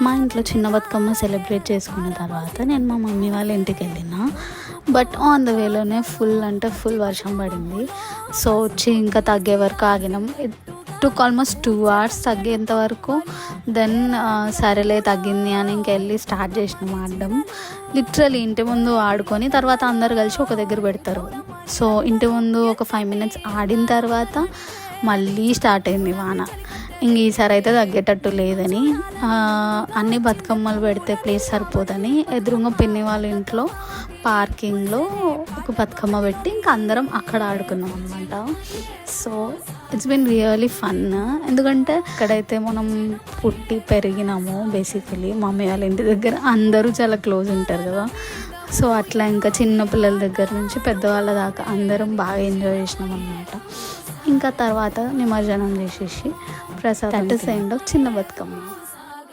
మా ఇంట్లో చిన్న బతుకమ్మ సెలబ్రేట్ చేసుకున్న తర్వాత నేను మా మమ్మీ వాళ్ళ ఇంటికి వెళ్ళిన. బట్ ఆన్ ద వేలోనే ఫుల్ అంటే ఫుల్ వర్షం పడింది. సో వచ్చి ఇంకా తగ్గే వరకు ఆగినాం. టుక్ ఆల్మోస్ట్ 2 hours తగ్గేంత వరకు. దెన్ సరేలే తగ్గింది అని ఇంకెళ్ళి స్టార్ట్ చేసినాం ఆడడం. లిటరలీ ఇంటి ముందు ఆడుకొని తర్వాత అందరు కలిసి ఒక దగ్గర పెడతారు. సో ఇంటి ముందు ఒక 5 minutes ఆడిన తర్వాత మళ్ళీ స్టార్ట్ అయింది వాన. ఇంక ఈసారి అయితే తగ్గేటట్టు లేదని, అన్ని బతుకమ్మలు పెడితే ప్లేస్ సరిపోదని ఎదురుగా పిన్ని వాళ్ళ ఇంట్లో పార్కింగ్లో ఒక బతుకమ్మ పెట్టి ఇంకా అందరం అక్కడ ఆడుకున్నాం అనమాట. So it's been really fun. ఎందుకంటే ఇక్కడైతే మనం పుట్టి పెరిగినాము. బేసికలీ మమ్మీ వాళ్ళ ఇంటి దగ్గర అందరూ చాలా క్లోజ్ ఉంటారు కదా. సో అట్లా ఇంకా చిన్న పిల్లల దగ్గర నుంచి పెద్దవాళ్ళ దాకా అందరం బాగా ఎంజాయ్ చేసినాం అనమాట. ఇంకా తర్వాత నిమజ్జనం చేసేసి ప్రసాదం ఎండ్ చిన్న బతుకమ్మ.